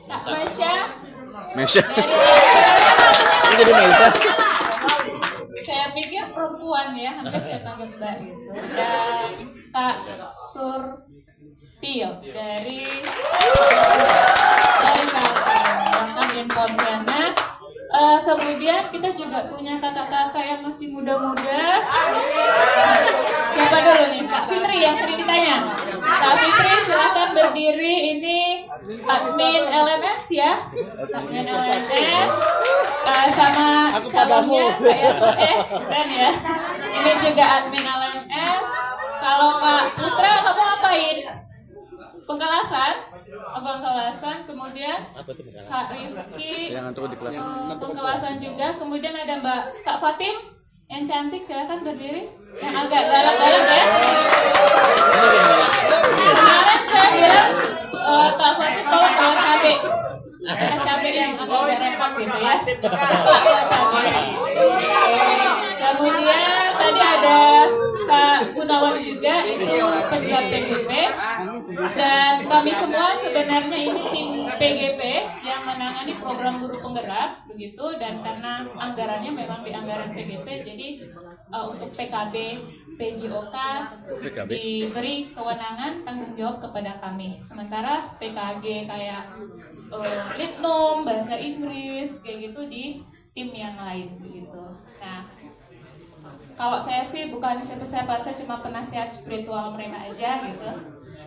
Kak Masya. Mesya. Ini jadi Mesya. Saya pikir perempuan ya, sampai saya panggil Mbak gitu. Dan Kak Surtio dari Kalteng Pontianak. Kemudian kita juga punya kakak-kakak yang masih muda-muda. Siapa dulu nih? Kak Fitri yang sering ditanya. Kak Fitri silahkan berdiri. Ini admin LMS ya. Admin LMS. Sama calonnya kayak kan ya. Ini juga admin LMS. Kalau Kak Putra kamu ngapain? Pengkelasan, kemudian Kak Rifki pengkelasan juga, kemudian ada Mbak Kak Fatim yang cantik, silakan berdiri, yang agak galak-galak ya. Kemarin saya bilang Kak Fatim kalau bawa cabai yang agak repot gitu ya, bawa cabai. Kemudian tadi ada Kak Gunawan juga, itu penjual PGP. Dan kami semua sebenarnya ini tim PGP yang menangani program guru penggerak begitu, dan karena anggarannya memang di anggaran PGP, jadi untuk PKB, PJOK diberi kewenangan tanggung jawab kepada kami. Sementara PKG kayak Litnom, bahasa Inggris kayak gitu di tim yang lain begitu. Nah, kalau saya sih bukan siapa-siapa, saya cuma penasihat spiritual mereka aja gitu.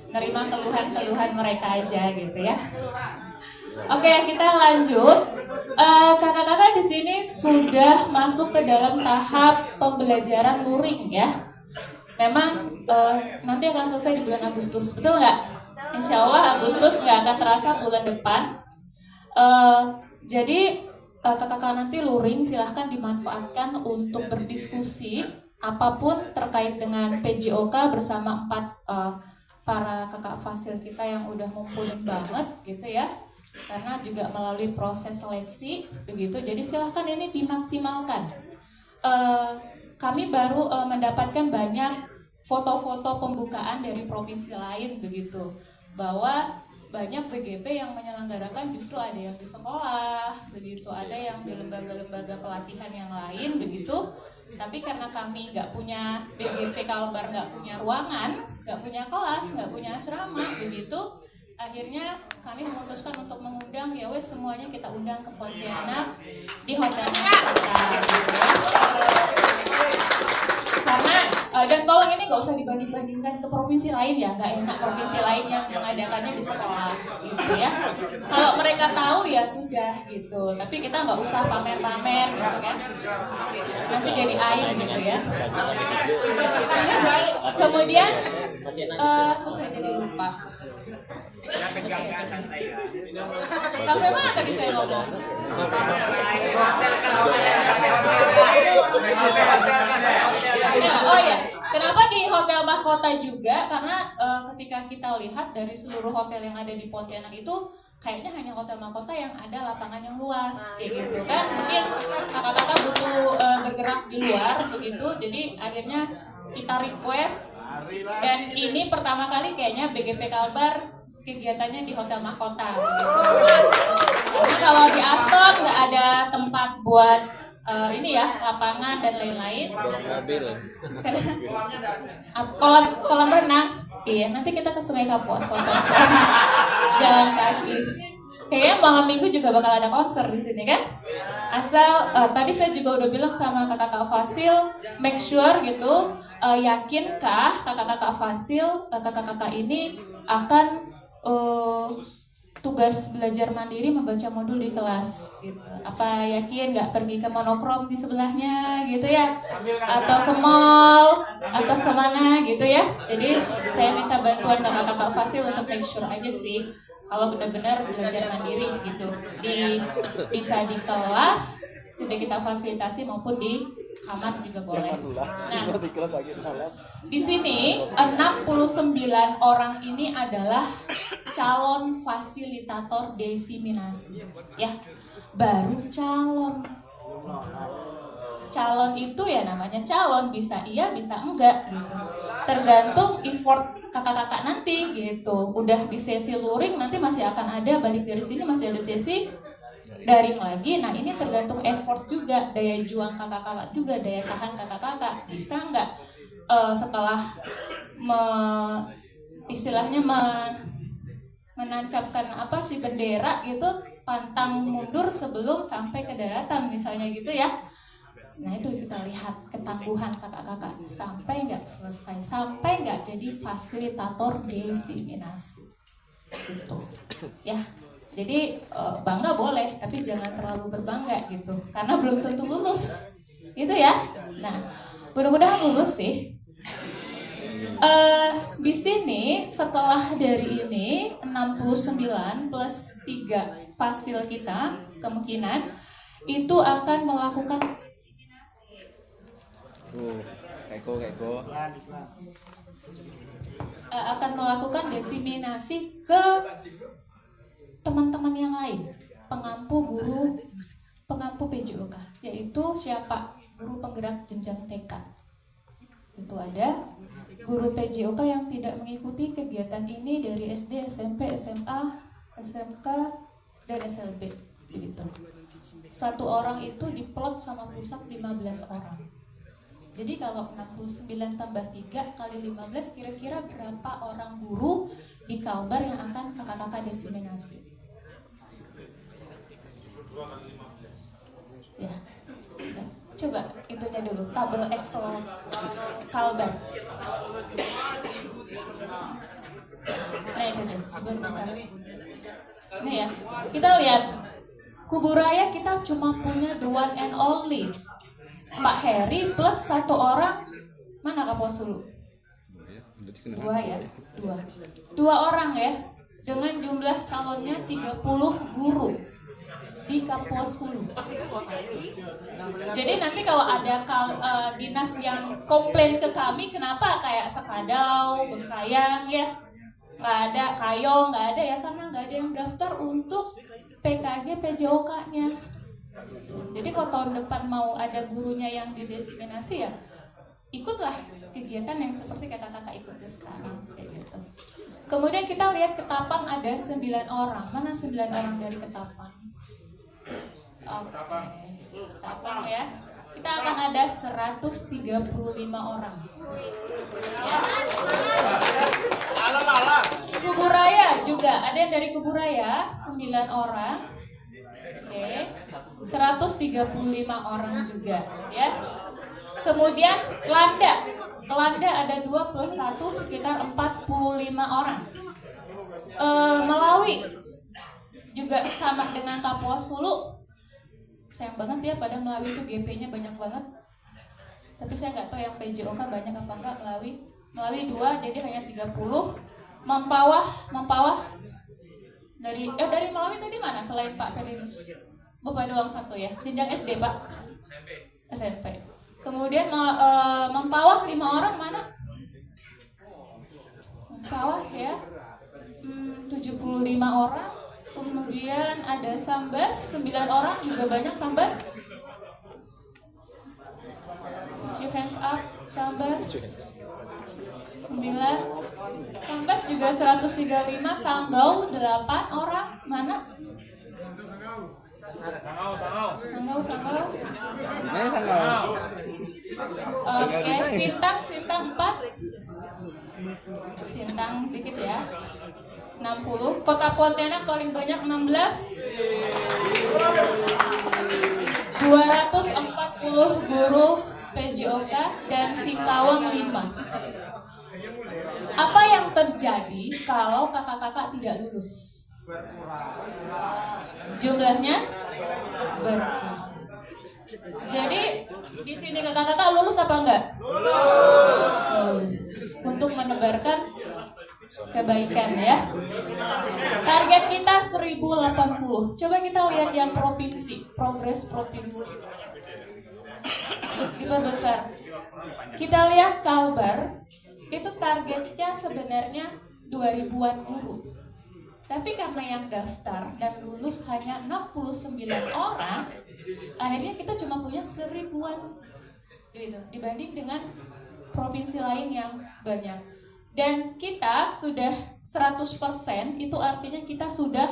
Nerima keluhan-keluhan mereka aja gitu ya. Oke, kita lanjut. Kakak-kakak di sini sudah masuk ke dalam tahap pembelajaran luring ya. Memang nanti akan selesai di bulan Agustus, betul nggak? Insya Allah Agustus nggak akan terasa bulan depan. Jadi kakak-kakak nanti luring silahkan dimanfaatkan untuk berdiskusi apapun terkait dengan PJOK bersama para kakak fasil kita yang udah mumpuni banget gitu ya, karena juga melalui proses seleksi begitu. Jadi silahkan ini dimaksimalkan. Kami baru mendapatkan banyak foto-foto pembukaan dari provinsi lain begitu, bahwa banyak PGP yang menyelenggarakan justru ada yang di sekolah begitu, ada yang di lembaga-lembaga pelatihan yang lain begitu. Tapi karena kami nggak punya PGP Kalbar, nggak punya ruangan, nggak punya kelas, nggak punya asrama begitu, akhirnya kami memutuskan untuk mengundang ya wes semuanya kita undang ke Pontianak di hotelnya kita gitu ya. Karena dan tolong ini nggak usah dibanding-bandingkan ke provinsi lain ya, nggak enak provinsi lain yang mengadakannya di sekolah gitu ya. Kalau mereka tahu ya sudah gitu, tapi kita nggak usah pamer-pamer gitu kan, nanti jadi aib gitu ya. Kemudian terus saya jadi lupa. Sampai mana tadi saya ngomong? Oh ya, kenapa di Hotel Mahkota juga? Karena ketika kita lihat dari seluruh hotel yang ada di Pontianak itu kayaknya hanya Hotel Mahkota yang ada lapangan yang luas kayak gitu kan. Mungkin kakak-kakak butuh bergerak di luar begitu. Jadi akhirnya kita request, dan ini pertama kali kayaknya BGP Kalbar kegiatannya di Hotel Mahkota gitu. Karena kalau di Aston nggak ada tempat buat ini ya, lapangan dan lain-lain. Kolam renang. Iya, nanti kita ke Sungai Kapuas jalan kaki. Kayaknya malam minggu juga bakal ada konser di sini kan? Asal tadi saya juga udah bilang sama kakak-kakak Fasil, make sure gitu, yakinkah kakak-kakak Fasil, kakak-kakak ini akan tugas belajar mandiri membaca modul di kelas gitu. Apa yakin nggak pergi ke monokrom di sebelahnya gitu ya, atau ke mall atau kemana gitu ya. Jadi saya minta bantuan kakak-kakak Fasil untuk make sure aja sih kalau benar-benar belajar mandiri gitu, bisa di kelas sudah kita fasilitasi maupun di kamar juga boleh. Nah, di sini 69 orang ini adalah calon fasilitator desiminasi, ya, baru calon. calon itu ya namanya calon, bisa iya bisa enggak gitu. Tergantung effort kakak-kakak nanti gitu. Udah di sesi luring nanti masih akan ada, balik dari sini masih ada sesi daring lagi. Nah ini tergantung effort juga, daya juang kakak-kakak juga, daya tahan kakak-kakak. Bisa nggak setelah istilahnya menancapkan apa sih bendera gitu, pantang mundur sebelum sampai ke daratan misalnya gitu ya. Nah itu kita lihat ketangguhan kakak-kakak sampai nggak selesai, sampai nggak jadi fasilitator diseminasi gitu ya. Jadi bangga boleh, tapi jangan terlalu berbangga gitu, karena belum tentu lulus gitu ya. Nah mudah-mudahan lulus sih. Di sini setelah dari ini 69 plus 3 fasil kita kemungkinan itu akan melakukan akan melakukan diseminasi ke teman-teman yang lain, pengampu guru, pengampu PJOK, yaitu siapa? Guru penggerak jenjang TK. Itu ada guru PJOK yang tidak mengikuti kegiatan ini dari SD, SMP, SMA, SMK, dan SLB begitu. Satu orang itu diplot sama pusat 15 orang. Jadi kalau 69 tambah 3 kali 15 kira-kira berapa orang guru di Kalbar yang akan kakak-kakak diseminasi? Ya. Coba itunya dulu, tabel Excel Kalbar. Nah itu deh, tabel besar. Nih ya, kita lihat Kubu Raya kita cuma punya the one and only Pak Heri plus satu orang, mana Kapos dulu? Dua ya, dua orang ya, dengan jumlah calonnya 30 guru di Kapos Hulu. Jadi nanti kalau ada dinas yang komplain ke kami, kenapa kayak Sekadau, Bengkayang ya, nggak ada, Kayong nggak ada ya, karena nggak ada yang daftar untuk PKG PJOK-nya. Jadi kalau tahun depan mau ada gurunya yang didiseminasi ya ikutlah kegiatan yang seperti kakak-kakak ikuti sekarang kayak gitu. Kemudian kita lihat Ketapang ada 9 orang. Mana 9 orang dari Ketapang? Oke, Ketapang ya. Kita akan ada 135 orang. Ya. Kubu Raya juga ada yang dari Kubu Raya 9 orang. Oke. 135 orang juga ya. Kemudian Landa ada 2 plus 1 sekitar 45 orang. Melawi juga sama dengan Kapuas Hulu. Sayang banget ya pada Melawi itu GP-nya banyak banget. Tapi saya nggak tahu yang PJOK banyak apa enggak Melawi. Melawi 2 jadi hanya 30. Mempawah dari Melawi tadi mana selain Pak Pelinus? Bapak doang satu ya, jenjang SD Pak? SMP. Kemudian Mempawah 5 orang mana? Mempawah ya 75 orang. Kemudian ada Sambas 9 orang, juga banyak Sambas. Put your hands up, Sambas 9. Sambas juga 135. Sanggau 8 orang, mana? Sanggau. Oke, Sintang 4. Sintang dikit ya. 60. Kota Pontianak paling banyak 16. 240 guru PJOK dan Singkawang 5. Apa yang terjadi kalau kakak-kakak tidak lulus? Jumlahnya berkurang. Jadi di sini kakak-kakak lulus apa enggak? Untuk menebarkan kebaikan ya. Target kita 1080. Coba kita lihat yang provinsi, progres provinsi. Kita besar. Kita lihat Kalbar, itu targetnya sebenarnya 2000-an guru. Tapi karena yang daftar dan lulus hanya 69 orang, akhirnya kita cuma punya 1000-an gitu, dibanding dengan provinsi lain yang banyak. Dan kita sudah 100%, itu artinya kita sudah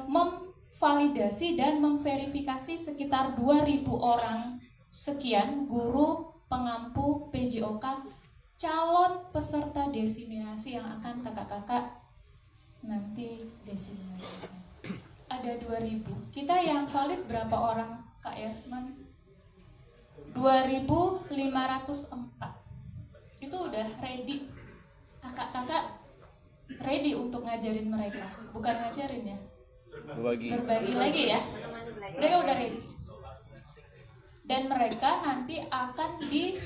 memvalidasi dan memverifikasi sekitar 2.000 orang sekian guru pengampu PJOK calon peserta desiminasi yang akan kakak-kakak nanti desiminasikan. Ada 2.000. Kita yang valid berapa orang, Kak Yasman? 2.504. Itu udah ready. Kakak-kakak ready untuk ngajarin mereka. Bukan ngajarin ya, berbagi lagi ya. Mereka udah ready. Dan mereka nanti akan di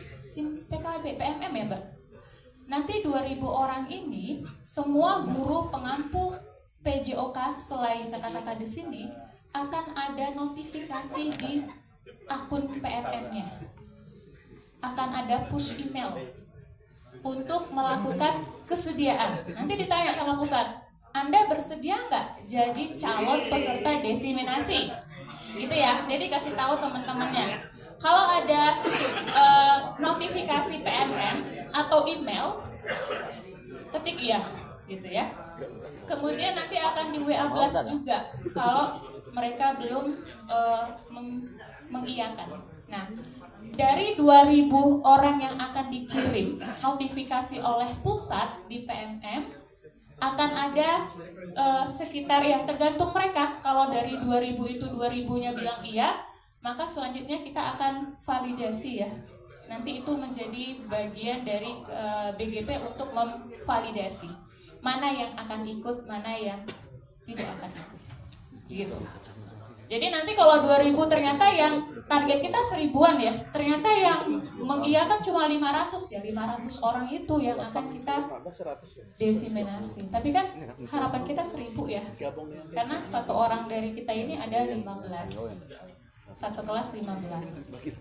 PKB, PMM ya Mbak. Nanti 2.000 orang ini semua guru pengampu PJOK selain kakak-kakak di sini akan ada notifikasi di akun PMM-nya. Akan ada push email untuk melakukan kesediaan. Nanti ditanya sama pusat, Anda bersedia nggak jadi calon peserta desiminasi? Gitu ya. Jadi kasih tahu teman-temannya. Kalau ada notifikasi PMM atau email, ketik iya, gitu ya. Kemudian nanti akan di WA blast juga kalau mereka belum mengiyakan. Nah, dari 2.000 orang yang akan dikirim notifikasi oleh pusat di PMM, akan ada sekitar ya tergantung mereka. Kalau dari 2.000 itu 2.000-nya bilang iya, maka selanjutnya kita akan validasi ya. Nanti itu menjadi bagian dari BGP untuk memvalidasi mana yang akan ikut, mana yang tidak akan ikut. Gitu. Jadi nanti kalau 2.000 ternyata yang target kita 1.000-an ya, ternyata yang mengiyakan cuma 500 ya, 500 orang itu yang akan kita desiminasi. Tapi kan harapan kita 1.000 ya, karena satu orang dari kita ini ada 15. Satu kelas 15.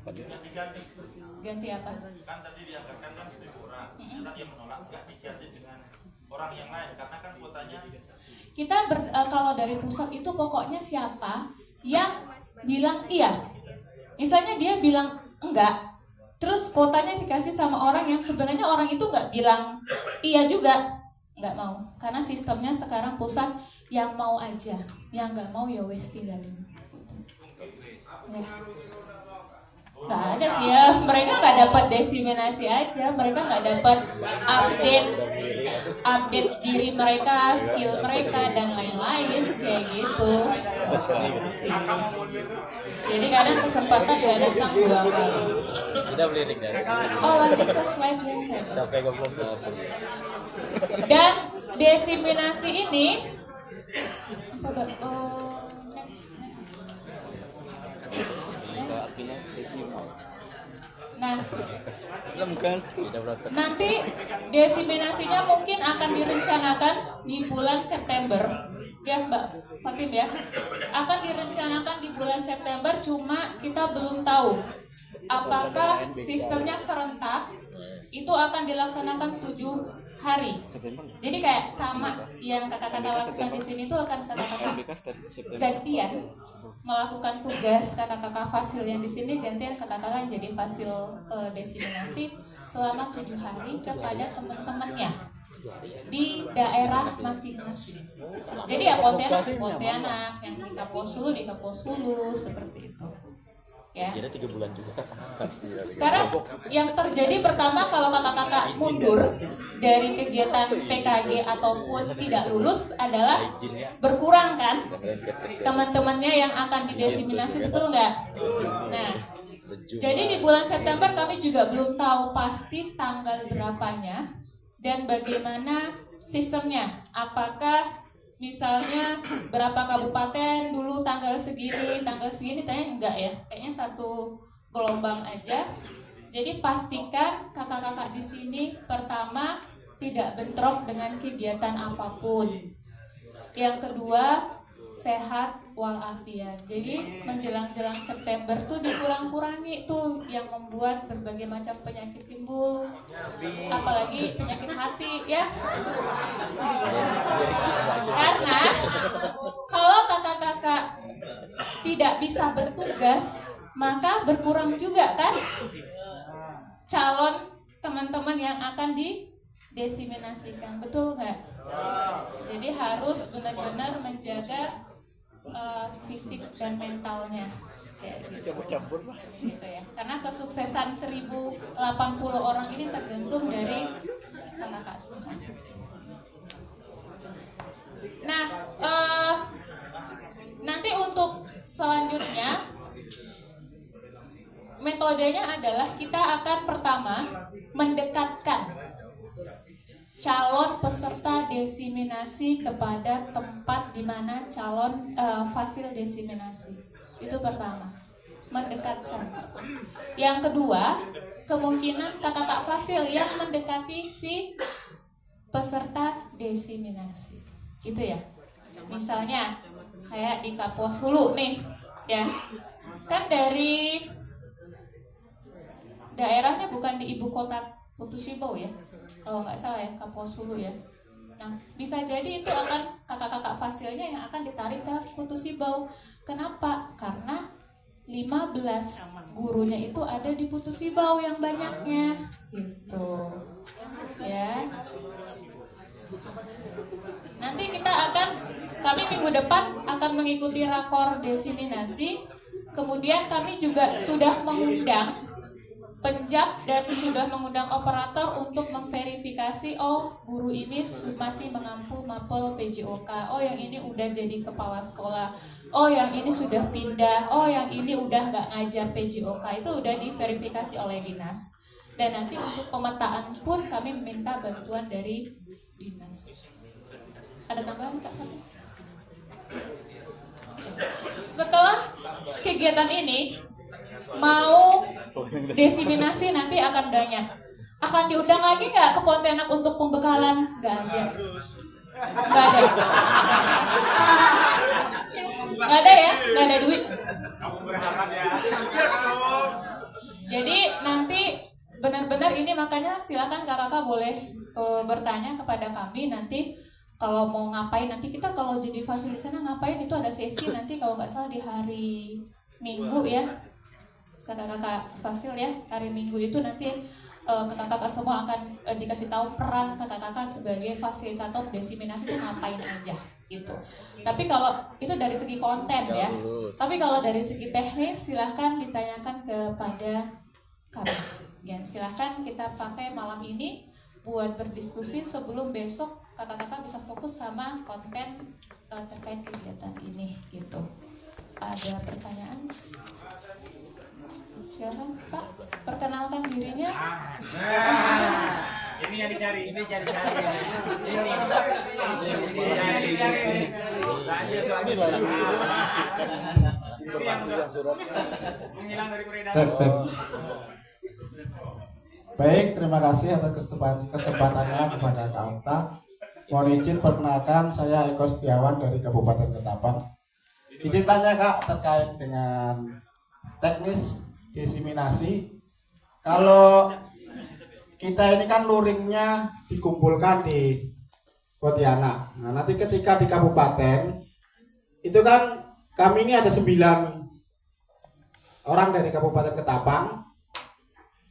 Ganti apa? Kan tadi dianggarkan kan 1.000 orang. Kan yang menolak nggak diganti dengan orang yang lain karena kan kuotanya. Kita kalau dari pusat itu pokoknya siapa yang bilang iya. Misalnya dia bilang enggak, terus kuotanya dikasih sama orang yang sebenarnya orang itu nggak bilang iya juga, nggak mau. Karena sistemnya sekarang pusat yang mau aja, yang nggak mau ya wes tinggalin. Ya. Nggak ada sih ya, mereka nggak dapat desiminasi aja, mereka nggak dapat update diri mereka, skill mereka dan lain-lain kayak gitu. Jadi kadang kesempatan nggak datang 2 kali. Tidak boleh nih. Oh, lanjut ke slide yang tadi. Dan desiminasi ini coba next. Nah, nanti desiminasinya mungkin akan direncanakan di bulan September, ya Mbak Fatim ya, akan direncanakan di bulan September. Cuma kita belum tahu apakah sistemnya serentak, itu akan dilaksanakan 7 hari. Jadi kayak sama yang kakak-kakak lakukan di sini itu akan kakak-kakak gantian melakukan tugas kakak-kakak fasil yang di sini, gantian kakak-kakak yang jadi fasil desiminasi selama 7 hari kepada teman-temannya di daerah masing-masing. Jadi ya Pontianak, yang di Kapuasulu seperti itu. Ya. Jadi 3 bulan juga. Sekarang yang terjadi pertama, kalau kakak-kakak mundur dari kegiatan PKG ataupun tidak lulus adalah berkurang kan teman-temannya yang akan didesiminasi, betul nggak? Nah, jadi di bulan September kami juga belum tahu pasti tanggal berapanya dan bagaimana sistemnya. Apakah misalnya berapa kabupaten dulu tanggal segini, tanya enggak ya, kayaknya satu gelombang aja. Jadi pastikan kakak-kakak di sini pertama tidak bentrok dengan kegiatan apapun. Yang kedua, sehat walafiat. Jadi menjelang-jelang September tuh dikurang-kurangi tuh yang membuat berbagai macam penyakit timbul, apalagi penyakit hati ya. Karena kalau kakak-kakak tidak bisa bertugas, maka berkurang juga kan calon teman-teman yang akan didesiminasikan, betul nggak? Jadi harus benar-benar menjaga fisik dan mentalnya, kayak gitu. Gitu ya. Karena kesuksesan 1080 orang ini tergantung dari kakak semua. Nah, nanti untuk selanjutnya metodenya adalah kita akan pertama mendekatkan calon peserta desiminasi kepada tempat di mana calon fasil desiminasi. Itu pertama, mendekatkan. Yang kedua, kemungkinan kakak fasil yang mendekati si peserta desiminasi. Gitu ya. Misalnya kayak di Kapuas Hulu nih, ya. Kan dari daerahnya bukan di ibu kota Putusibau ya, kalau nggak salah ya, Kapuas Hulu ya. Nah, bisa jadi itu akan kakak-kakak fasilnya yang akan ditarik ke Putusibau. Kenapa? Karena 15 gurunya itu ada di Putusibau yang banyaknya, gitu. Ya. Nanti kami minggu depan akan mengikuti rakor desiminasi. Kemudian kami juga sudah mengundang penjab dan sudah mengundang operator untuk memverifikasi, oh guru ini masih mengampu mapel PJOK, oh yang ini udah jadi kepala sekolah, oh yang ini sudah pindah, oh yang ini udah nggak ngajar PJOK. Itu udah diverifikasi oleh dinas. Dan nanti untuk pemetaan pun kami meminta bantuan dari dinas. Ada tambahan Kak Fatih? Setelah kegiatan ini mau desiminasi nanti akan banyak. Akan diundang lagi nggak ke Pontianak untuk pembekalan? Nggak ada. Nggak ada. Nggak ada ya? Nggak ada duit. Jadi nanti benar-benar ini, makanya silakan kakak-kakak boleh bertanya kepada kami nanti. Kalau mau ngapain nanti, kita kalau jadi fasil di sana ngapain, itu ada sesi nanti kalau nggak salah di hari Minggu ya, kakak-kakak fasil ya, hari Minggu itu nanti kakak-kakak semua akan dikasih tahu peran kakak-kakak sebagai fasilitator desiminasi itu ngapain aja gitu. Tapi kalau itu dari segi konten ya, tapi kalau dari segi teknis silahkan ditanyakan kepada kami. Ya, silahkan kita pakai malam ini buat berdiskusi sebelum besok kakak-kakak bisa fokus sama konten terkait kegiatan ini gitu. Ada pertanyaan? Silakan Pak, perkenalkan dirinya. Ini yang dicari, ini cari-cari. Ini yang sudah menghilang dari peredaran. Cek. Baik, terima kasih atas kesempatannya kepada Kak Okta. Mohon izin perkenalkan, saya Eko Setiawan dari Kabupaten Ketapang. Izin tanya Kak terkait dengan teknis desiminasi. Kalau kita ini kan luringnya dikumpulkan di Pontianak. Nah, nanti ketika di kabupaten itu kan kami ini ada 9 orang dari Kabupaten Ketapang.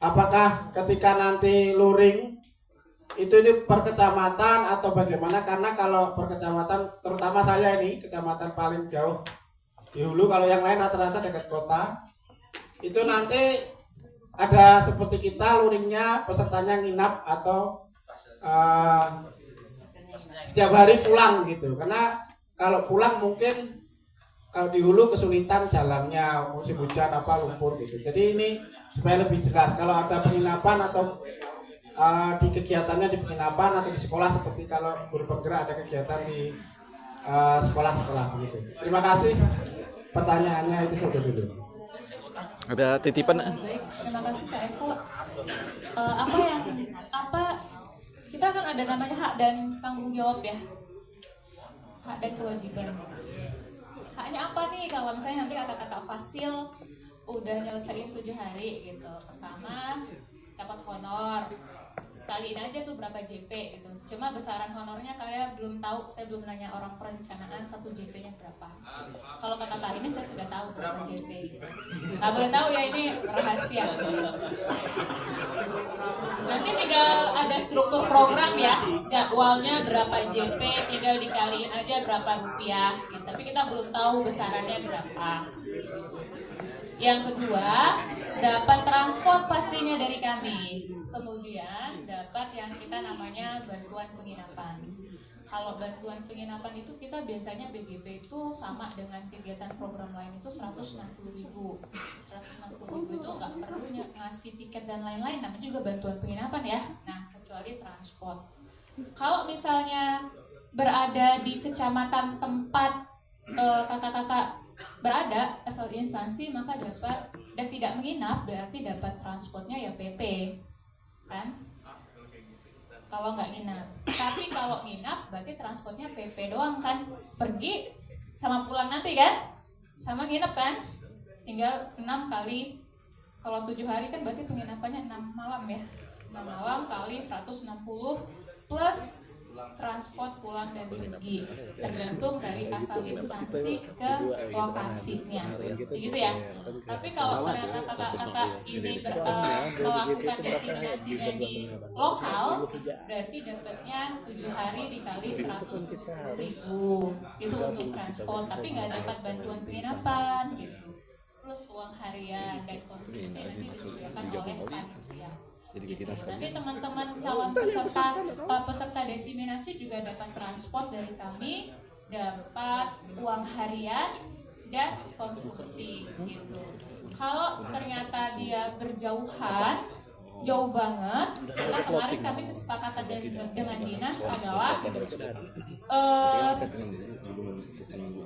Apakah ketika nanti luring itu ini per kecamatan atau bagaimana? Karena kalau per kecamatan, terutama saya ini kecamatan paling jauh di Hulu, kalau yang lain rata-rata dekat kota, itu nanti ada seperti kita luringnya pesertanya nginap atau setiap hari pulang gitu. Karena kalau pulang mungkin kalau di Hulu kesulitan jalannya, musim hujan apa lumpur gitu. Jadi ini supaya lebih jelas kalau ada penginapan atau di kegiatannya di penginapan atau di sekolah, seperti kalau guru penggerak ada kegiatan di sekolah-sekolah begitu. Terima kasih. Pertanyaannya itu saja dulu. Ada titipan? Baik, terima kasih Kak Eko. Kita kan ada namanya hak dan tanggung jawab ya, hak dan kewajiban. Haknya apa nih kalau misalnya nanti kakak-kakak fasil udah nyelesain 7 hari gitu. Pertama dapat honor, kaliin aja tuh berapa JP gitu. Cuma besaran honornya kayak belum tahu, saya belum nanya orang perencanaan 1 JP-nya berapa. Kalau kata ini saya sudah tahu berapa JP. Nggak boleh tahu ya, ini rahasia. Nanti tinggal ada struktur program ya, jadwalnya berapa JP, tinggal dikaliin aja berapa rupiah. Gitu. Tapi kita belum tahu besarannya berapa. Yang kedua, dapat transport pastinya dari kami. Kemudian dapat yang kita namanya bantuan penginapan. Kalau bantuan penginapan itu kita biasanya BGP itu sama dengan kegiatan program lain itu 160.000. 160.000 itu nggak perlu ngasih tiket dan lain-lain, namanya juga bantuan penginapan ya. Nah, kecuali transport. Kalau misalnya berada di kecamatan tempat kakak-kakak berada asal di instansi, maka dapat, dan tidak menginap berarti dapat transportnya ya PP kan, kalau nggak nginap. Tapi kalau nginap berarti transportnya PP doang kan, pergi sama pulang nanti kan, sama nginap kan, tinggal 6 kali, kalau 7 hari kan berarti penginapannya 6 malam ya, 6 malam kali 160 plus transport pulang dan pergi, tergantung dari asal instansi ke lokasinya, gitu ya. Tapi kalau ternyata kakak-kakak ini melakukan destinasinya di lokal, berarti dapatnya 7 hari dikali 170.000 itu untuk transport, tapi nggak dapat bantuan penginapan gitu. Terus uang harian dan konsumsi nanti disediakan oleh panitia. Gitu. Nanti teman-teman calon peserta desiminasi juga dapat transport dari kami, dapat uang harian dan konsumsi gitu. Kalau ternyata dia berjauhan, jauh banget, karena kemarin kami kesepakatan dengan dinas adalah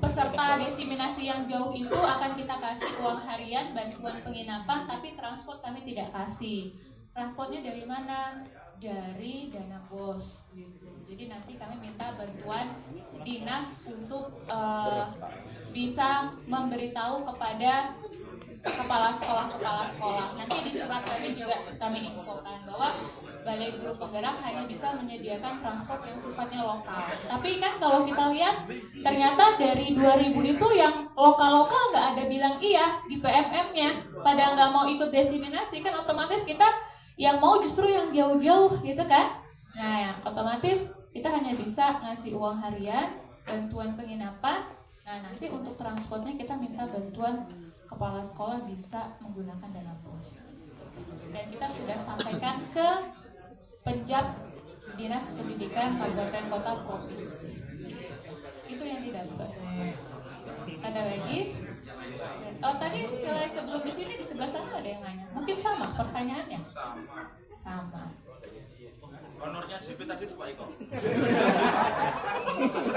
peserta desiminasi yang jauh itu akan kita kasih uang harian, bantuan penginapan, tapi transport kami tidak kasih. Transportnya dari mana? Dari dana BOS gitu. Jadi nanti kami minta bantuan dinas untuk bisa memberitahu kepada kepala sekolah. Nanti di surat kami juga kami infokan bahwa Balai Guru Penggerak hanya bisa menyediakan transport yang sifatnya lokal. Tapi kan kalau kita lihat ternyata dari 2000 itu yang lokal-lokal nggak ada bilang iya di PMM-nya. Pada nggak mau ikut desiminasi, kan otomatis kita yang mau justru yang jauh-jauh gitu kan. Nah, yang otomatis kita hanya bisa ngasih uang harian, bantuan penginapan. Nah, nanti untuk transportnya kita minta bantuan kepala sekolah bisa menggunakan dana BOS. Dan kita sudah sampaikan ke Penjab Dinas Pendidikan Kabupaten Kota Provinsi. Itu yang didapat. Ada lagi? Oh, tadi sebelum di sini di sebelah sana ada yang nanya. Mungkin sama pertanyaannya. Sama. Honornya JP tadi itu Pak Iko.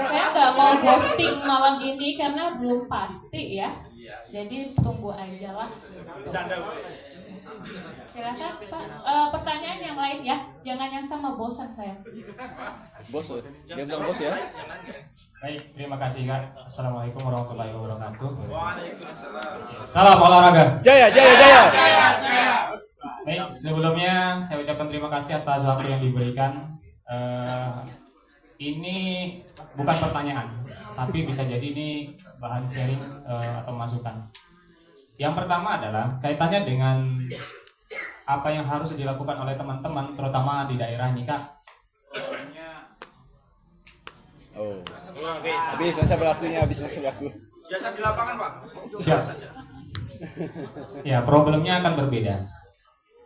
Saya nggak mau ghosting malam ini karena belum pasti ya. Jadi tunggu aja lah. Silakan Pak. Pertanyaan yang lain ya. Jangan yang sama, bosan saya. Bos, dia bilang bos ya. Baik, terima kasih Kak. Assalamualaikum warahmatullahi wabarakatuh. Waalaikumsalam. Salam olahraga. Jaya. Baik, sebelumnya saya ucapkan terima kasih atas waktu yang diberikan. Ini bukan pertanyaan, tapi bisa jadi ini bahan sharing atau masukan. Yang pertama adalah kaitannya dengan apa yang harus dilakukan oleh teman-teman, terutama di daerah ini Kak. Oh. Habis masa berlakunya, Biasa di lapangan Pak. Siap. Ya, problemnya akan berbeda.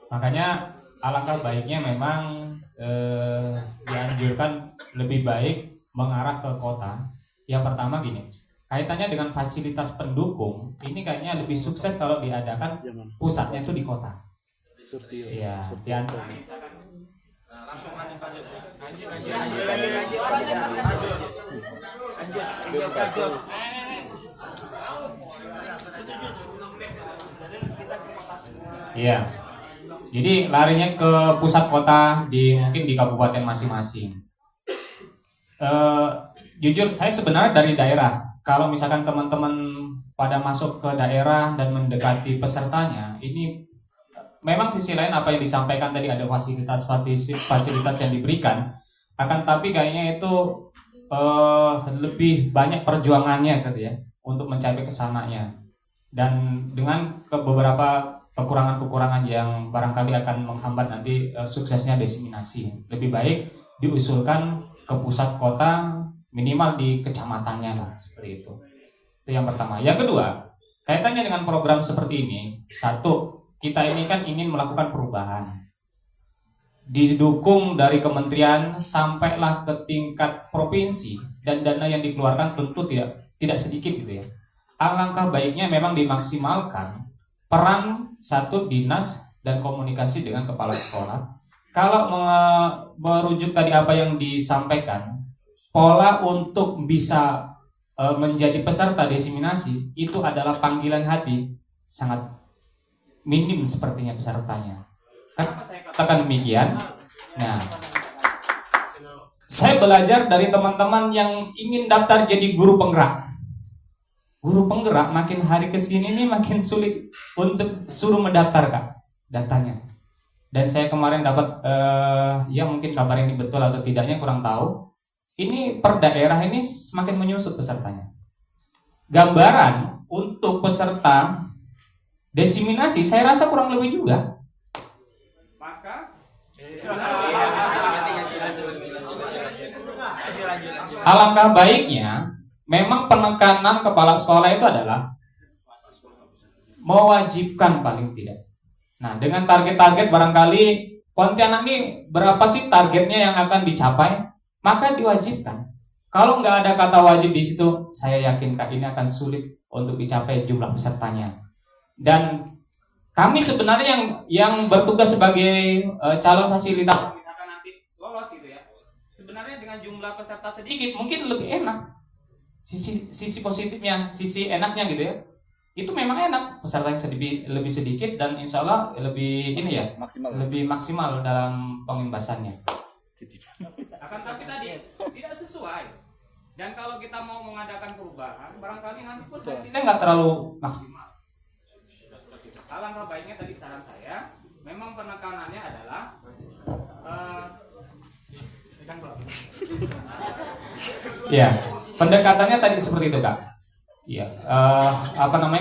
Makanya alangkah baiknya memang dianjurkan lebih baik mengarah ke kota. Yang pertama gini, kaitannya dengan fasilitas pendukung, ini kayaknya lebih sukses kalau diadakan pusatnya itu di kota. Iya, Langsung lanjut. Iya. Jadi larinya ke pusat kota mungkin di kabupaten masing-masing. Jujur saya sebenarnya dari daerah. Kalau misalkan teman-teman pada masuk ke daerah dan mendekati pesertanya, ini memang sisi lain apa yang disampaikan tadi ada fasilitas yang diberikan, akan tapi kayaknya itu lebih banyak perjuangannya gitu ya untuk mencapai kesananya, dan dengan beberapa kekurangan-kekurangan yang barangkali akan menghambat nanti suksesnya desiminasi. Lebih baik diusulkan ke pusat kota, minimal di kecamatannya lah, seperti itu. Itu yang pertama. Yang kedua, kaitannya dengan program seperti ini, satu, kita ini kan ingin melakukan perubahan. Didukung dari kementerian sampailah ke tingkat provinsi, dan dana yang dikeluarkan tentu tidak sedikit gitu ya. Alangkah baiknya memang dimaksimalkan peran satu dinas dan komunikasi dengan kepala sekolah. Kalau merujuk tadi apa yang disampaikan, pola untuk bisa menjadi peserta desiminasi itu adalah panggilan hati, sangat minim sepertinya pesertanya. Kenapa saya katakan demikian? Nah, saya belajar dari teman-teman yang ingin daftar jadi guru penggerak. Guru penggerak makin hari kesini nih makin sulit untuk suruh mendaftar Kak, datanya. Dan saya kemarin dapat ya mungkin kabar ini betul atau tidaknya kurang tahu. Ini per daerah ini semakin menyusut pesertanya. Gambaran untuk peserta desiminasi saya rasa kurang lebih juga. Maka alangkah baiknya memang penekanan kepala sekolah itu adalah mewajibkan paling tidak. Nah, dengan target-target barangkali Pontianak ini berapa sih targetnya yang akan dicapai, maka diwajibkan. Kalau nggak ada kata wajib di situ, saya yakin Kak ini akan sulit untuk dicapai jumlah pesertanya. Dan kami sebenarnya yang bertugas sebagai calon fasilitator, misalkan nanti lolos gitu ya, sebenarnya dengan jumlah peserta sedikit mungkin lebih enak. Sisi positifnya, sisi enaknya gitu ya, itu memang enak, pesertanya lebih sedikit dan insya Allah lebih ini ya, lebih maksimal dalam pengimbasannya. Akan tapi tadi tidak sesuai, dan kalau kita mau mengadakan perubahan barangkali nanti pun hasilnya nggak terlalu maksimal. Alangkah baiknya tadi saran saya memang penekanannya adalah ya, pendekatannya tadi seperti itu Kak. Ya,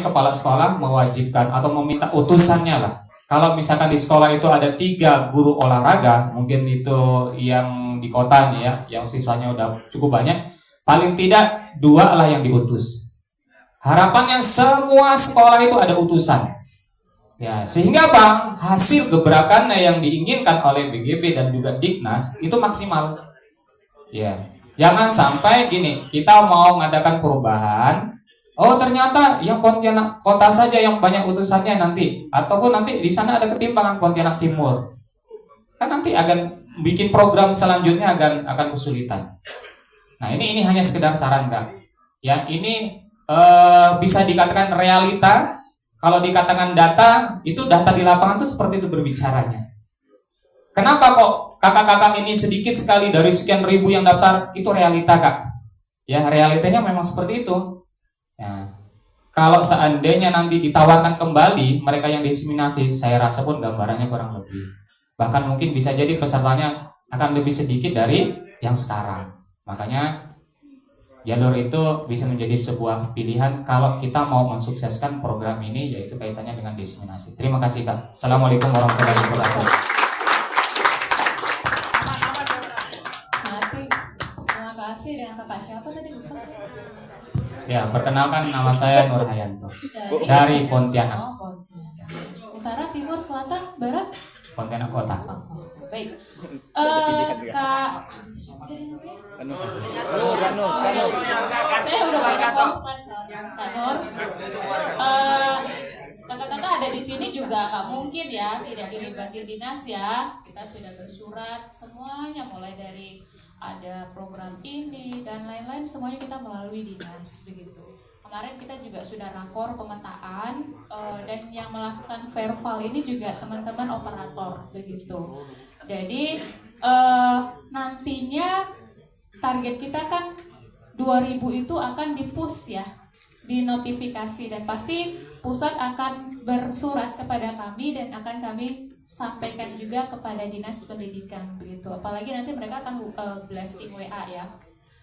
kepala sekolah mewajibkan atau meminta utusannya lah. Kalau misalkan di sekolah itu ada 3 guru olahraga, mungkin itu yang di kota nih ya, yang siswanya udah cukup banyak, paling tidak 2 lah yang diutus. Harapannya semua sekolah itu ada utusan. Ya, sehingga apa? Hasil gebrakan yang diinginkan oleh BGB dan juga Diknas itu maksimal. Ya, jangan sampai gini, kita mau mengadakan perubahan, oh ternyata yang Pontianak kota saja yang banyak utusannya nanti, ataupun nanti di sana ada ketimpangan Pontianak Timur, kan nanti akan bikin program selanjutnya akan kesulitan. Nah ini hanya sekedar saran Kak. Ya ini bisa dikatakan realita. Kalau dikatakan data, itu data di lapangan itu seperti itu berbicaranya. Kenapa kok kakak-kakak ini sedikit sekali dari sekian ribu yang daftar? Itu realita Kak. Ya realitanya memang seperti itu. Ya. Kalau seandainya nanti ditawarkan kembali mereka yang desiminasi, saya rasa pun gambarannya kurang lebih. Bahkan mungkin bisa jadi pesertanya akan lebih sedikit dari yang sekarang. Makanya jalur itu bisa menjadi sebuah pilihan kalau kita mau mensukseskan program ini, yaitu kaitannya dengan desiminasi. Terima kasih Kak. Assalamualaikum warahmatullahi wabarakatuh. Terima kasih. Dengan kakak siapa tadi? Lupa saya. Ya, perkenalkan nama saya Nur Hayanto dari Pontianak. Oh, Pontianak. Utara, timur, selatan, barat? Pontianak Kota. Baik. Kak saya udah banyak konsen Kak Nur. Kakak-kakak ada di sini juga nggak mungkin ya tidak dilibatin dinas ya. Kita sudah bersurat semuanya, mulai dari ada program ini dan lain-lain, semuanya kita melalui dinas begitu. Kemarin kita juga sudah rakor pemetaan dan yang melakukan verbal ini juga teman-teman operator begitu. Jadi nantinya target kita kan 2000 itu akan di-push ya dinotifikasi, dan pasti pusat akan bersurat kepada kami dan akan kami sampaikan juga kepada dinas pendidikan begitu. Apalagi nanti mereka akan blasting WA ya.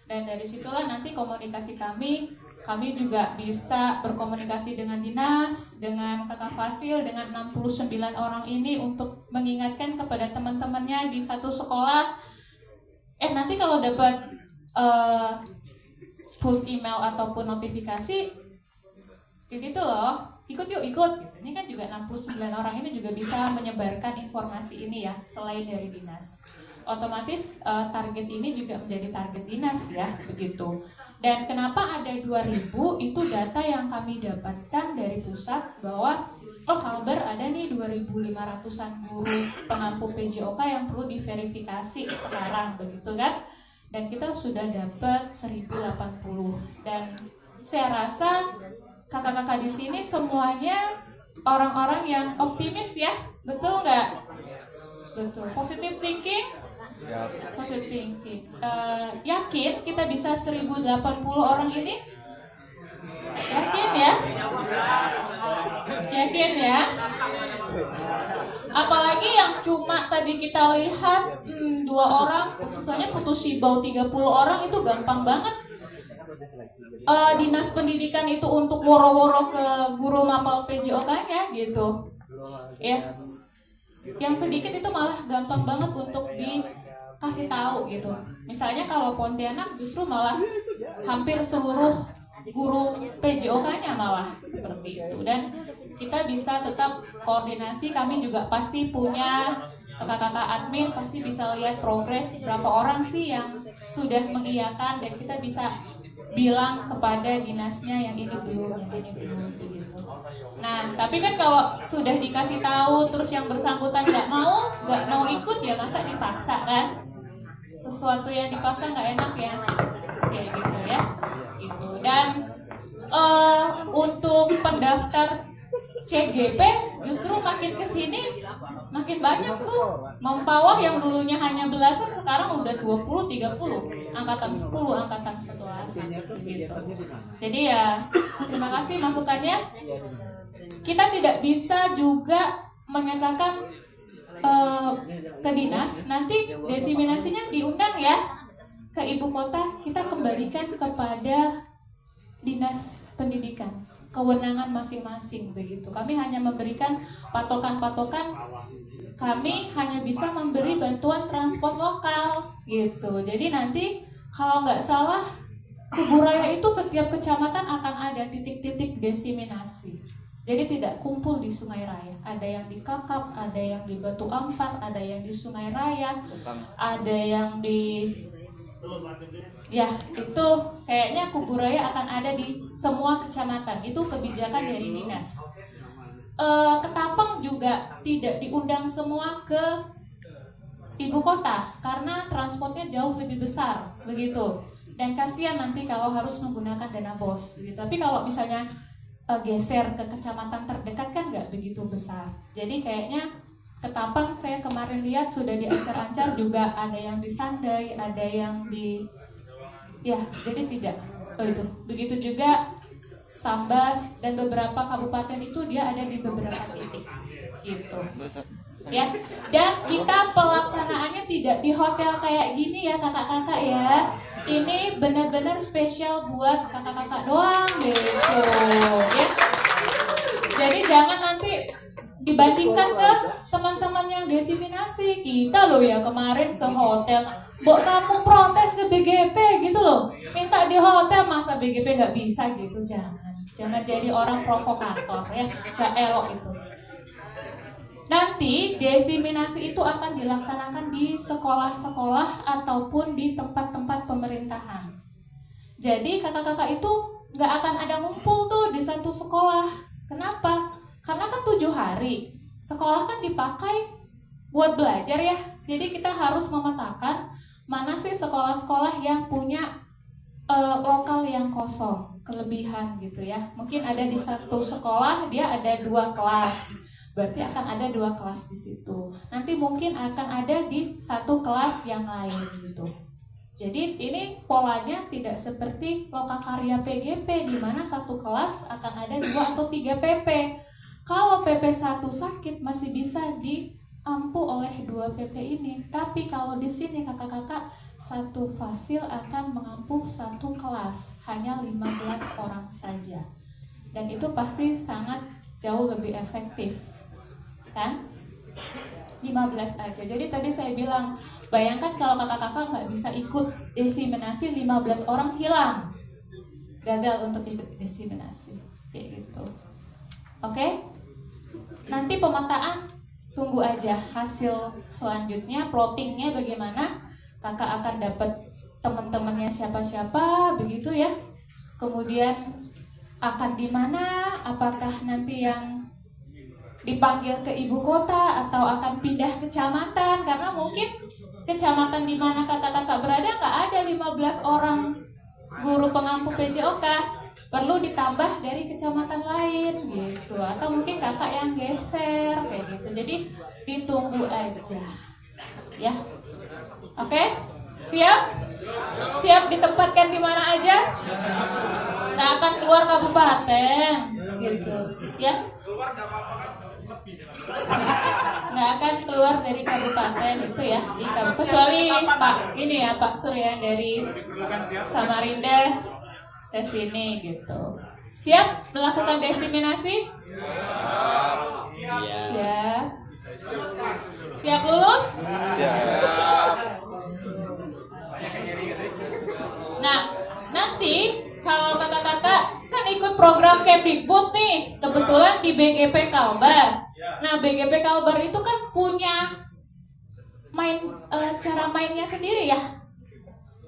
Dan dari situlah nanti komunikasi kami juga bisa berkomunikasi dengan dinas, dengan Kakak Fasil, dengan 69 orang ini untuk mengingatkan kepada teman-temannya di satu sekolah. Nanti kalau dapat push email ataupun notifikasi, gitu loh, ikut yuk, ikut. Ini kan juga 69 orang ini juga bisa menyebarkan informasi ini ya, selain dari dinas. Otomatis target ini juga menjadi target dinas ya, begitu. Dan kenapa ada 2000, itu data yang kami dapatkan dari pusat bahwa Kalbar ada nih 2.500-an guru pengampu PJOK yang perlu diverifikasi sekarang, begitu kan? Dan kita sudah dapat 1080. Dan saya rasa kakak-kakak di sini semuanya orang-orang yang optimis ya, betul nggak? Betul. Positive thinking? Positive thinking. Yakin kita bisa 1080 orang ini? Yakin ya? Yakin ya? Apalagi yang cuma tadi kita lihat 2 orang, putusannya putus sibau 30 orang itu gampang banget. Dinas pendidikan itu untuk woro-woro ke guru mapel PJOK-nya gitu. Ya. Yang sedikit itu malah gampang banget untuk dikasih tahu gitu. Misalnya kalau Pontianak justru malah hampir seluruh guru PJOK-nya malah seperti itu. Dan kita bisa tetap koordinasi, kami juga pasti punya kakak-kakak admin, pasti bisa lihat progres berapa orang sih yang sudah mengiyakan, dan kita bisa bilang kepada dinasnya yang ini belum begitu. Nah, tapi kan kalau sudah dikasih tahu terus yang bersangkutan nggak mau ikut, ya masa dipaksa kan? Sesuatu yang dipaksa nggak enak ya, kayak gitu ya. Gitu. Dan untuk pendaftar CGP justru makin kesini makin banyak tuh. Mempawah yang dulunya hanya belasan sekarang udah 20, 30, angkatan 10, angkatan 11 gitu. Jadi ya terima kasih masukannya. Kita tidak bisa juga menyatakan ke dinas, nanti desiminasinya diundang ya ke ibu kota, kita kembalikan kepada dinas pendidikan, kewenangan masing-masing begitu. Kami hanya memberikan patokan-patokan, kami hanya bisa memberi bantuan transport lokal gitu. Jadi nanti kalau nggak salah Kubu Raya itu setiap kecamatan akan ada titik-titik desiminasi. Jadi tidak kumpul di Sungai Raya. Ada yang di Kakap, ada yang di Batu Ampar, ada yang di Sungai Raya, ada yang di itu kayaknya Kubu Raya akan ada di semua kecamatan. Itu kebijakan dari dinas. Ketapang juga tidak diundang semua ke ibu kota karena transportnya jauh lebih besar begitu. Dan kasihan nanti kalau harus menggunakan dana BOS gitu. Tapi kalau misalnya geser ke kecamatan terdekat kan nggak begitu besar. Jadi kayaknya Ketapang saya kemarin lihat sudah diancar-ancar juga, ada yang di Sandai, ada yang di jadi tidak itu. Begitu juga Sambas dan beberapa kabupaten itu dia ada di beberapa titik gitu. Ya, dan kita pelaksanaannya tidak di hotel kayak gini ya kakak-kakak ya. Ini benar-benar spesial buat kakak-kakak doang gitu ya. Jadi jangan nanti dibandingkan ke teman-teman yang desiminasi. Kita loh ya kemarin ke hotel, Mbok kamu protes ke BGP gitu loh, minta di hotel, masa BGP nggak bisa gitu. Jangan jadi orang provokator ya, nggak elok itu. Nanti desiminasi itu akan dilaksanakan di sekolah-sekolah ataupun di tempat-tempat pemerintahan. Jadi kakak-kakak itu nggak akan ada ngumpul tuh di satu sekolah. Kenapa? Karena kan 7 hari. Sekolah kan dipakai buat belajar ya. Jadi kita harus memetakan mana sih sekolah-sekolah yang punya lokal yang kosong, kelebihan gitu ya. Mungkin ada di satu sekolah dia ada 2 kelas. Berarti akan ada 2 kelas di situ. Nanti mungkin akan ada di satu kelas yang lain gitu. Jadi ini polanya tidak seperti lokakarya PGP di mana satu kelas akan ada 2 atau 3 PP. Kalau PP 1 sakit masih bisa diampu oleh 2 PP ini. Tapi kalau di sini kakak-kakak satu fasil akan mengampu satu kelas, hanya 15 orang saja. Dan itu pasti sangat jauh lebih efektif. Kan? 15 aja. Jadi tadi saya bilang, bayangkan kalau kakak-kakak nggak bisa ikut desiminasi, 15 orang hilang. Gagal untuk ikut desiminasi. Kayak gitu. Oke? Nanti pemetaan tunggu aja hasil selanjutnya, plottingnya bagaimana. Kakak akan dapat teman-temannya siapa-siapa, begitu ya. Kemudian akan di mana, apakah nanti yang dipanggil ke ibu kota atau akan pindah kecamatan, karena mungkin kecamatan di mana kakak-kakak berada nggak ada 15 orang guru pengampu PJOK, perlu ditambah dari kecamatan lain gitu, atau mungkin kakak yang geser kayak gitu. Jadi ditunggu aja ya. Oke, siap ditempatkan di mana aja, nggak akan keluar kabupaten gitu ya, nggak akan keluar dari kabupaten itu ya, di kabupaten, kecuali Pak ini ya, Pak Surya dari Samarinda ke sini gitu. Siap melakukan desiminasi? Siap lulus? Nah, nanti kalau kakak-kakak kan ikut program Kemdikbud nih, kebetulan di BGP Kalbar. Nah, BGP Kalbar itu kan punya cara mainnya sendiri ya.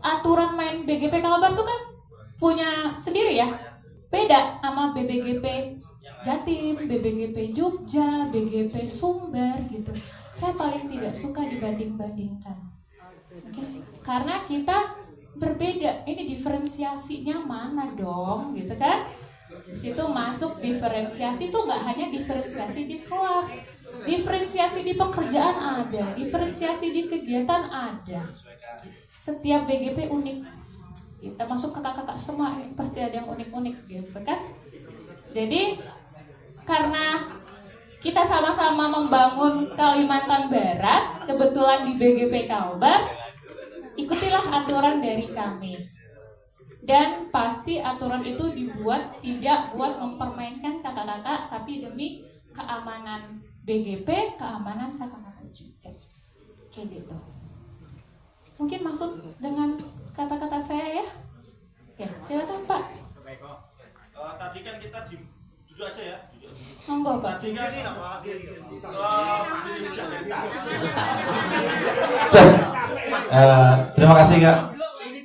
Aturan main BGP Kalbar itu kan punya sendiri ya. Beda sama BBGP Jatim, BBGP Jogja, BGP Sumber gitu. Saya paling tidak suka dibanding-bandingkan. Okay? Karena kita berbeda. Ini diferensiasinya mana dong, gitu kan? Di situ masuk diferensiasi itu nggak hanya diferensiasi di kelas, diferensiasi di pekerjaan ada, diferensiasi di kegiatan ada. Setiap BGP unik. Kita masuk kakak-kakak semua ini pasti ada yang unik-unik, gitu kan? Jadi karena kita sama-sama membangun Kalimantan Barat, kebetulan di BGP Kalbar, ikutilah aturan dari kami. Dan pasti aturan itu dibuat tidak buat mempermainkan kakak-kakak, tapi demi keamanan BGP, keamanan kakak-kakak juga. Kayak gitu. Mungkin maksud dengan kata-kata saya ya? Oke, silakan Pak. Tadi kan kita duduk aja ya. Monggo Pak. Tadi kan terima kasih Kak.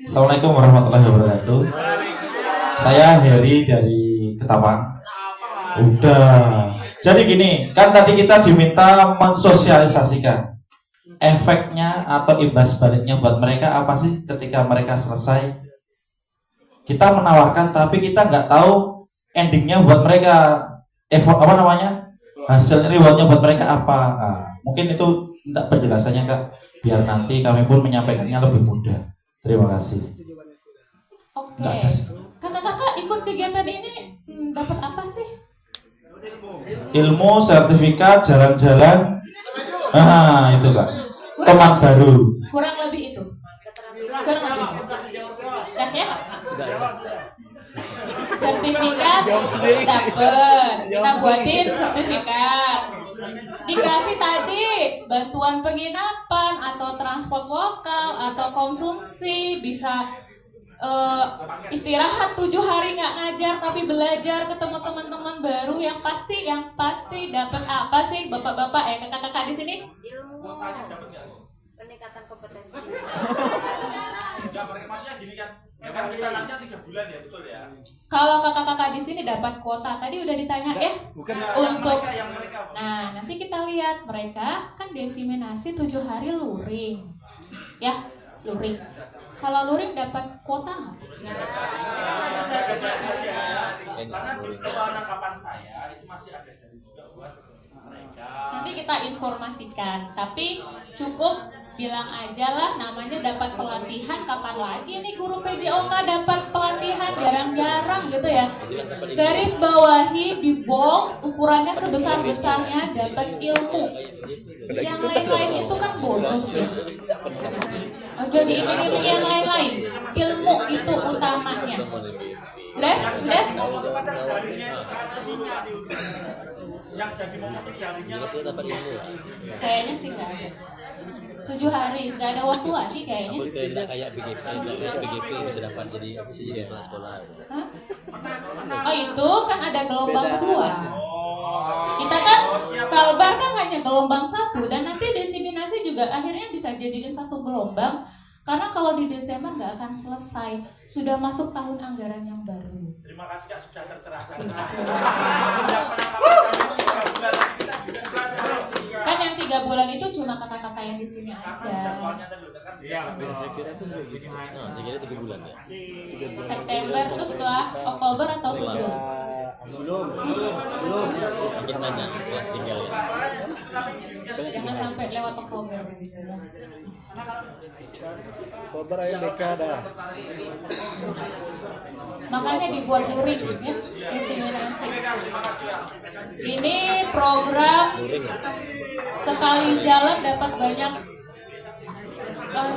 Assalamualaikum warahmatullahi wabarakatuh. Saya Heri dari Ketapang. Udah. Jadi gini, kan tadi kita diminta mensosialisasikan efeknya atau imbas baliknya buat mereka apa sih ketika mereka selesai. Kita menawarkan tapi kita nggak tahu endingnya buat mereka, hasil rewardnya buat mereka apa. Nah, mungkin itu minta penjelasannya Kak, biar nanti kami pun menyampaikannya lebih mudah. Terima kasih. Oke. Kakak-kakak ikut kegiatan ini dapat apa sih? Ilmu, sertifikat, jalan-jalan. Nah, itu Kak. Teman baru. Kurang lebih itu. Kurang lebih. Dah ya. Sertifikat dapat. Kita buatin sertifikat. Dikasih tadi bantuan penginapan atau transport lokal atau konsumsi, bisa istirahat 7 hari nggak ngajar tapi belajar, ketemu teman-teman baru. Yang pasti dapat apa sih bapak-bapak kakak-kakak di sini? Ilmu, peningkatan kompetensi. enggak, mereka maksudnya gini kan. Memang kita nanti 3 bulan ya, betul ya. Kalau kakak-kakak di sini dapat kuota, tadi udah ditanya ya. Bukan Untuk yang mereka. Nah, nanti kita lihat mereka kan desiminasi 7 hari luring. Ya, luring. Kalau luring dapat kuota nggak? Karena di penangkapan saya itu masih ada dari juga buat mereka. Nanti kita informasikan, tapi cukup bilang aja lah, namanya dapat pelatihan, kapan lagi nih guru PJOK dapat pelatihan, jarang-jarang gitu ya. Garis bawahi di bold, ukurannya sebesar-besarnya dapat ilmu. Yang lain-lain itu kan bonus ya. Jadi ini yang lain-lain, ilmu itu utamanya. Udah? Yang jadi momok itu darinya Kayaknya sih nggak ada. 7 hari, nggak ada waktu lagi kayaknya. Tidak kayak BGP bisa dapat bisa jadi anak sekolah. Hah? Oh itu kan ada gelombang kedua. Kita kan kalbar kan hanya gelombang 1 dan nanti diseminasi juga akhirnya bisa jadiin 1 gelombang. Karena kalau di Desember nggak akan selesai, sudah masuk tahun anggaran yang baru. Terima kasih Kak sudah tercerahkan. Kan yang 3 bulan itu cuma kakak-kakak yang di sini aja. Saya kira itu begitu. Nah, saya kira 3 bulan ya. September terus setelah Oktober atau sebelum? Belum. Mungkin banyak kelas tinggal ya. Jangan sampai lewat Oktober gitu ya. Oktober aja BK dah. Makanya dibuat luring ya, diseminasi. Ini program sekali jalan dapat banyak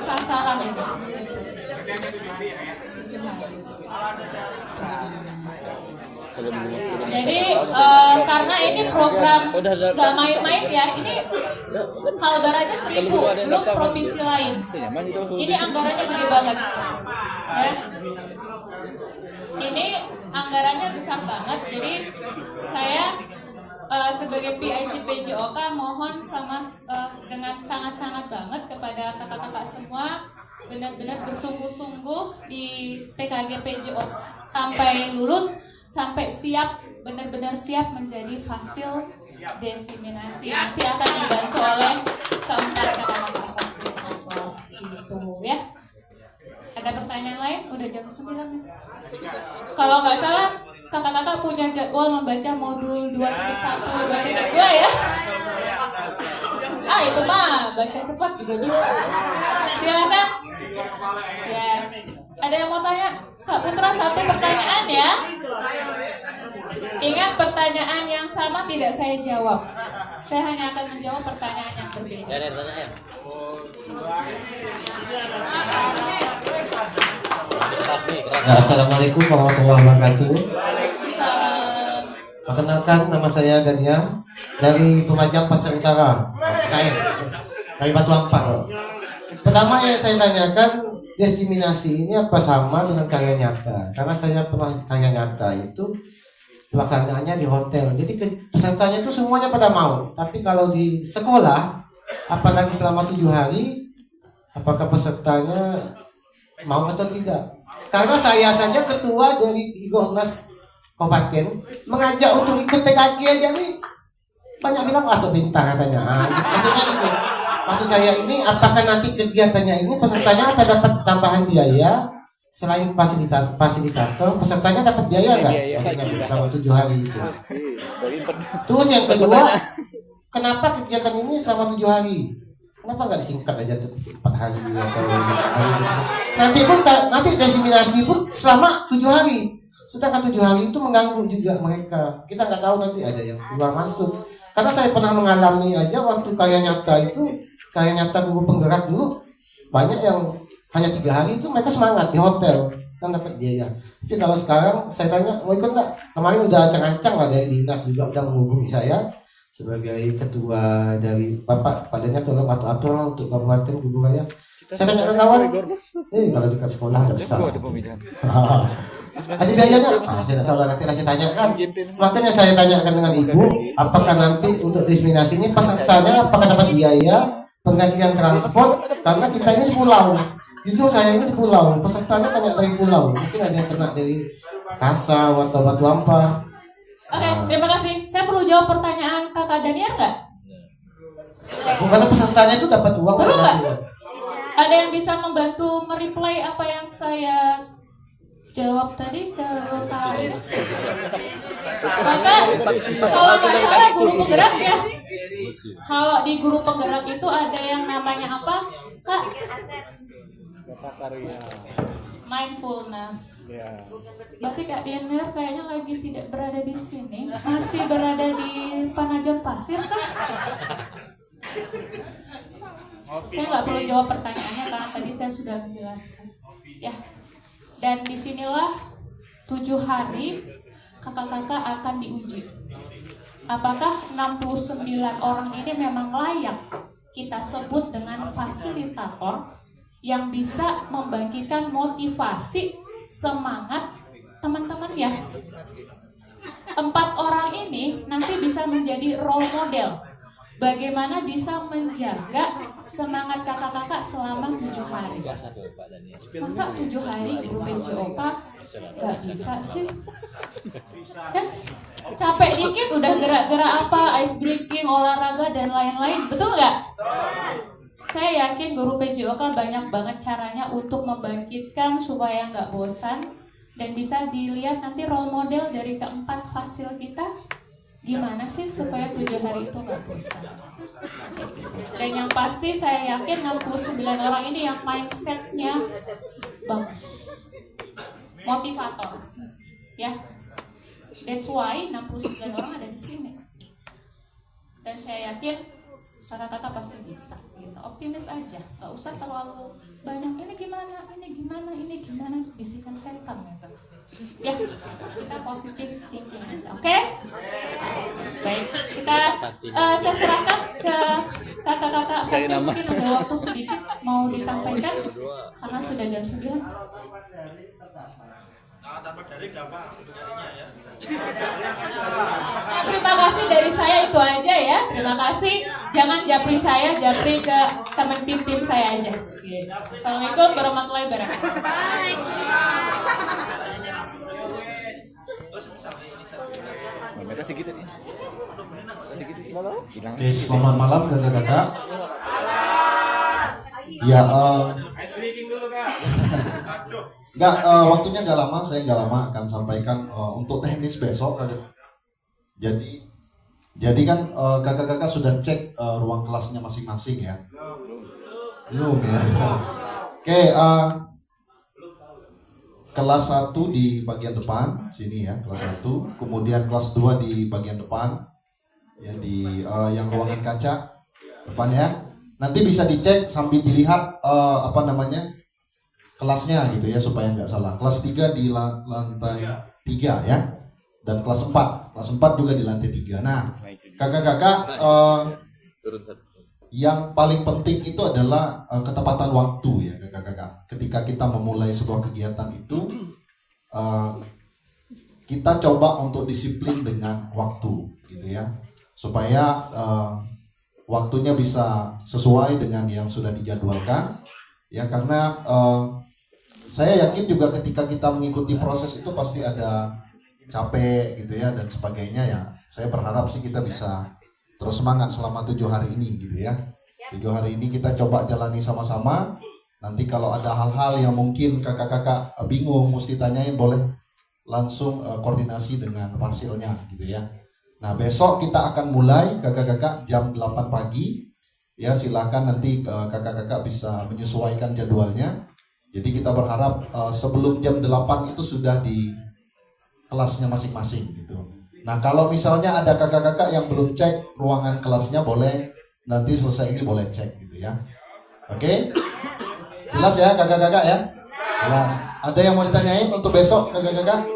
sasaran ya. Jadi karena ini program gak main-main ya, ini Kalbar aja 1.000, belum provinsi lain. Ini anggarannya gede banget. Ya. Ini anggarannya besar banget, jadi saya sebagai PIC PJOK mohon dengan sangat-sangat banget kepada kakak-kakak semua benar-benar bersungguh-sungguh di PKG PJO sampai lulus, sampai siap, benar-benar siap menjadi fasil desiminasi. Nanti akan dibantu oleh keempat kakak-kakak fasil itu ya. Ada pertanyaan lain? Udah jam 9 nih. Kalau nggak salah kakak-kakak punya jadwal membaca modul 2.1, 2.2 ya. Itu mah baca cepat juga bisa. Silakan. Ya. Ada yang mau tanya? Kak Putra 1 pertanyaan ya. Ingat pertanyaan yang sama tidak saya jawab. Saya hanya akan menjawab pertanyaan yang berbeda. Ya, tanya. Assalamualaikum warahmatullahi wabarakatuh. Salam. Perkenalkan, nama saya Daniel dari Lumajang Pasar Utara, KM, dari Batu Ampar. Pertama yang saya tanyakan, destinasi ini apa sama dengan karya nyata? Karena saya pernah karya nyata itu pelaksanaannya di hotel. Jadi pesertanya itu semuanya pada mau. Tapi kalau di sekolah, apalagi selama 7 hari, apakah pesertanya mau atau tidak? Karena saya saja ketua dari Igornas Kabupaten mengajak untuk ikut PKG aja nih, banyak bilang masuk bintang katanya. Maksudnya gini, maksud saya ini apakah nanti kegiatannya ini pesertanya akan dapat tambahan biaya selain fasilitator, pesertanya dapat biaya nggak? Maksudnya selama 7 hari itu. Terus yang kedua, kenapa kegiatan ini selama 7 hari? Kenapa nggak disingkat aja tuh 4 hari atau 5 hari gitu? Nanti desiminasi pun selama 7 hari. Sedangkan 7 hari itu mengganggu juga mereka. Kita nggak tahu nanti ada yang keluar masuk. Karena saya pernah mengalami aja waktu karya nyata guru penggerak dulu, banyak yang hanya 3 hari itu mereka semangat di hotel kan dapat biaya. Tapi kalau sekarang saya tanya mau ikut nggak? Kemarin udah ancang-ancang lah dari dinas juga udah menghubungi saya sebagai ketua dari Bapak, padanya tolong atur lah untuk Kabupaten Gubuk Raya. Saya tanya ke kawan, kalau dekat sekolah ada besar. Ada biayanya? Saya tidak tahu lah, nanti saya tanyakan. Makanya saya tanyakan dengan ibu, apakah nanti untuk diseminasi ini pesertanya apakah dapat biaya penggantian transport? Karena kita ini di pulau. Jujur saya ini di pulau, pesertanya banyak dari pulau. Mungkin ada yang kena dari Kasau atau Batu Ampar. Oke, terima kasih. Saya perlu jawab pertanyaan kakak Daniel nggak? Bukan pesertanya itu dapat uang. Perlu nggak? Ada yang bisa membantu mereply apa yang saya jawab tadi ke WKI? Maka kalau nggak salah guru penggerak ya. Kalau di guru penggerak itu ada yang namanya apa? Kak, bikin aset. Kata karya. mindfulness. Ya. Berarti Kak Dianer kayaknya lagi tidak berada di sini, masih berada di Panajam Pasir kah? Saya nggak perlu jawab pertanyaannya karena tadi saya sudah menjelaskan. Ya, dan disinilah 7 hari kakak-kakak akan diuji. Apakah 69 orang ini memang layak kita sebut dengan fasilitator yang bisa membangkitkan motivasi, semangat teman-teman ya. 4 orang ini nanti bisa menjadi role model. Bagaimana bisa menjaga semangat kakak-kakak selama 7 hari. Masa 7 hari guru PJOK gak bisa sih? Kan capek dikit udah gerak-gerak apa, ice breaking, olahraga, dan lain-lain. Betul nggak? Saya yakin guru PJOK banyak banget caranya untuk membangkitkan supaya nggak bosan. Dan bisa dilihat nanti role model dari keempat fasil kita. Gimana sih supaya 7 hari itu nggak bosan? Dan yang pasti saya yakin 69 orang ini yang mindsetnya bagus, motivator, ya. That's why 69 orang ada di sini. Dan saya yakin kata-kata pasti bisa. Gitu. Optimis aja, nggak usah terlalu banyak ini gimana, bisikan setan gitu. Ya, kita positif thinking aja, oke? Baik, kita saya serahkan ke kakak-kakak Fasil, mungkin ada waktu sedikit mau disampaikan karena sudah jam 9. Dapat dari gampang jadinya ya. Nah, terima kasih dari saya itu aja ya. Terima kasih. Jangan japri saya, japri ke teman tim saya aja. Assalamualaikum warahmatullahi wabarakatuh. Oke, selamat malam kakak-kakak. Ya, Ice breaking dulu Kak. nggak waktunya nggak lama, saya nggak lama akan sampaikan untuk teknis besok. Jadi kan kakak-kakak sudah cek ruang kelasnya masing-masing ya. Belum ya. Oke, kelas 1 di bagian depan sini ya, kelas 1. Kemudian kelas 2 di bagian depan ya, di yang ruangan kaca depan ya. Nanti bisa dicek sambil dilihat kelasnya gitu ya supaya nggak salah. Kelas 3 di lantai 3 ya. Dan kelas 4 juga di lantai 3. Nah, kakak-kakak yang paling penting itu adalah ketepatan waktu ya kakak-kakak. Ketika kita memulai sebuah kegiatan itu kita coba untuk disiplin dengan waktu gitu ya. Supaya waktunya bisa sesuai dengan yang sudah dijadwalkan ya, karena saya yakin juga ketika kita mengikuti proses itu pasti ada capek gitu ya dan sebagainya ya. Saya berharap sih kita bisa terus semangat selama 7 hari ini gitu ya. 7 hari ini kita coba jalani sama-sama. Nanti kalau ada hal-hal yang mungkin kakak-kakak bingung mesti tanyain, boleh langsung koordinasi dengan fasilnya gitu ya. Nah, besok kita akan mulai kakak-kakak jam 8 pagi ya. Silahkan nanti kakak-kakak bisa menyesuaikan jadwalnya. Jadi kita berharap sebelum jam 8 itu sudah di kelasnya masing-masing gitu. Nah, kalau misalnya ada kakak-kakak yang belum cek ruangan kelasnya, boleh nanti selesai ini boleh cek gitu ya. Oke? Jelas ya kakak-kakak ya? Jelas. Ada yang mau ditanyain untuk besok kakak-kakak?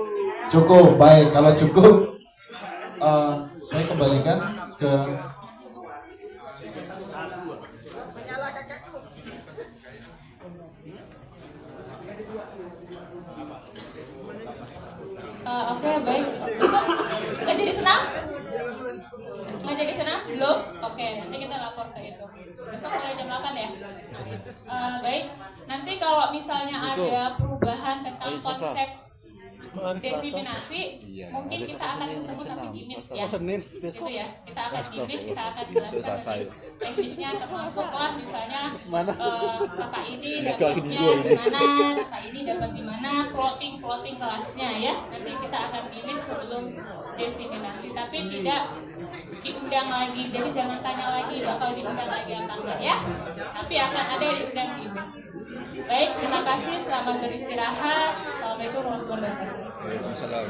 Cukup, baik. Kalau cukup saya kembalikan ke Oke, baik. Besok nggak jadi senam? Nggak jadi senam? Belum? Oke, nanti kita lapor ke itu. Besok mulai jam 8 ya? Baik. Nanti kalau misalnya ada perubahan tentang konsep desiminasi, mungkin kita akan ketemu tapi di meet ya. Itu ya, kita akan di meet, kita akan jelaskan nanti teknisnya, termasuklah misalnya kakak ini dapatnya di mana, kakak ini dapat di mana, plotting kelasnya ya. Nanti kita akan di meet sebelum desiminasi, tapi tidak diundang lagi. Jadi jangan tanya lagi bakal diundang lagi apa enggak ya. Tapi akan ada diundang di event. Baik, terima kasih. Selamat beristirahat. Assalamualaikum warahmatullahi wabarakatuh. Waalaikumsalam.